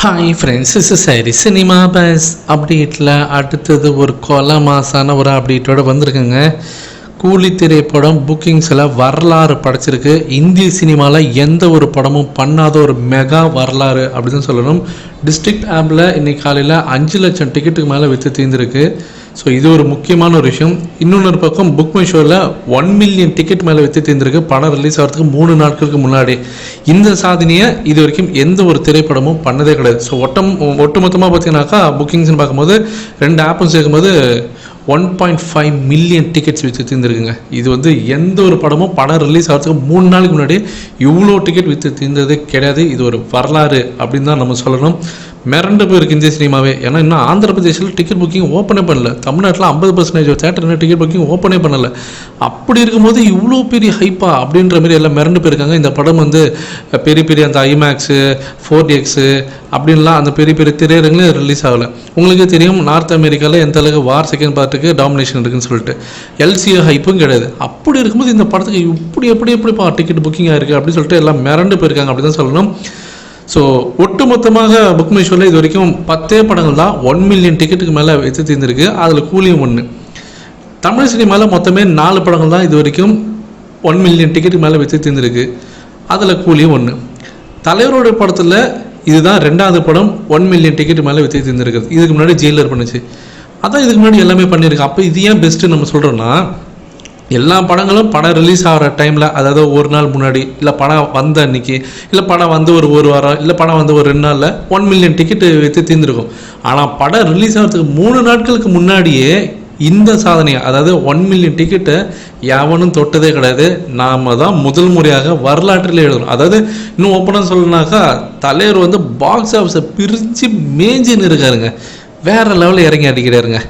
Hi friends, is சரி cinema bus அப்டேட்டில் அடுத்தது ஒரு கொலை மாசான ஒரு அப்டேட்டோடு வந்திருக்குங்க. கூலி திரைப்படம் புக்கிங்ஸில் வரலாறு படைச்சிருக்கு. இந்திய சினிமாவில் எந்த ஒரு படமும் பண்ணாத ஒரு மெகா வரலாறு அப்படின்னு சொல்லணும். டிஸ்ட்ரிக்ட் ஆப்பில் இன்றைக்கி காலையில் 5 லட்சம் டிக்கெட்டுக்கு மேலே விற்று தீர்ந்துருக்கு. ஸோ இது ஒரு முக்கியமான ஒரு விஷயம். இன்னொன்று பக்கம் புக் மை ஷோவில் 1 மில்லியன் டிக்கெட் மேலே விற்று தீர்ந்துருக்கு. படம் ரிலீஸ் ஆகிறதுக்கு 3 நாட்களுக்கு முன்னாடி. இந்த சாதனையை இது வரைக்கும் எந்த ஒரு திரைப்படமும் பண்ணதே கிடையாது. ஸோ ஒட்டுமொத்தமாக பார்த்தீங்கன்னாக்கா புக்கிங்ஸ்னு பார்க்கும்போது 2 ஆப்பும் சேர்க்கும்போது 1.5 மில்லியன் டிக்கெட்ஸ் விற்று தீர்ந்துருக்குங்க. இது எந்த ஒரு படமும் படம் ரிலீஸ் ஆகிறதுக்கு 3 நாளுக்கு முன்னாடி இவ்வளோ டிக்கெட் விற்று தீர்ந்ததே கிடையாது. இது ஒரு வரலாறு அப்படின்னு தான் நம்ம சொல்லணும். மிரண்டு போயிருக்கு இந்திய சினிமாவே. ஏன்னா இன்னும் ஆந்திர பிரதேசில் டிக்கெட் புக்கிங் ஓப்பனே பண்ணல. தமிழ்நாட்டில் 50% தேட்டர் டிக்கெட் புக்கிங் ஓப்பனே பண்ணலை. அப்படி இருக்கும்போது இவ்வளோ பெரிய ஹைப்பா அப்படின்ற மாதிரி எல்லாம் மிரண்டு போயிருக்காங்க. இந்த படம் பெரிய பெரிய அந்த ஐமேக்ஸு 4DX அப்படின்லாம் அந்த பெரிய பெரிய திரையரங்களே ரிலீஸ் ஆகலை. உங்களுக்கே தெரியும் நார்த் அமெரிக்காவில் எந்த அளவுக்கு வார் செகண்ட் பார்ட்டுக்கு டாமினேஷன் இருக்குன்னு சொல்லிட்டு LCA ஹைப்பும் கிடையாது. அப்படி இருக்கும்போது இந்த படத்துக்கு எப்படிப்பா டிக்கெட் புக்கிங் ஆயிருக்கு அப்படின்னு சொல்லிட்டு எல்லாம் மிரண்டு போயிருக்காங்க அப்படி தான் சொல்லணும். ஸோ ஒட்டுமொத்தமாக புக் மை ஷோவில் இது வரைக்கும் 10 படங்கள் தான் 1 மில்லியன் டிக்கெட்டுக்கு மேலே விற்று தீர்ந்துருக்கு. அதில் கூலியும் 1. தமிழ் சினிமாவில் மொத்தமே 4 படங்கள் தான் இது வரைக்கும் 1 மில்லியன் டிக்கெட்டுக்கு மேலே விற்று தீர்ந்துருக்கு. அதில் கூலியும் 1. தலைவரோட படத்தில் இதுதான் 2வது படம் 1 மில்லியன் டிக்கெட்டு மேலே விற்று தீர்ந்துருக்குது. இதுக்கு முன்னாடி ஜெயிலர் பண்ணுச்சு. அதான் இதுக்கு முன்னாடி எல்லாமே பண்ணியிருக்கு. அப்போ இது ஏன் பெஸ்ட்டு நம்ம சொல்கிறோன்னா, எல்லா படங்களும் படம் ரிலீஸ் ஆகிற டைமில், அதாவது ஒரு நாள் முன்னாடி, இல்லை படம் வந்த அன்றைக்கி, இல்லை படம் ஒரு வாரம், இல்லை படம் ஒரு 2 நாளில் 1 மில்லியன் டிக்கெட்டு விற்று தீர்ந்துருக்கும். ஆனால் படம் ரிலீஸ் ஆகிறதுக்கு 3 நாட்களுக்கு முன்னாடியே இந்த சாதனையை, அதாவது 1 மில்லியன் டிக்கெட்டை எவனும் தொட்டதே கிடையாது. நாம் தான் முதல் முறையாக வரலாற்றில் எழுதணும். அதாவது இன்னும் ஓப்பனாக சொல்லணுனாக்கா, தலைவர் பாக்ஸ் ஆஃபீஸை பிரித்து மேஞ்சின்னு இருக்காருங்க. வேறு லெவலில் இறங்கி அடிக்கிறாருங்க.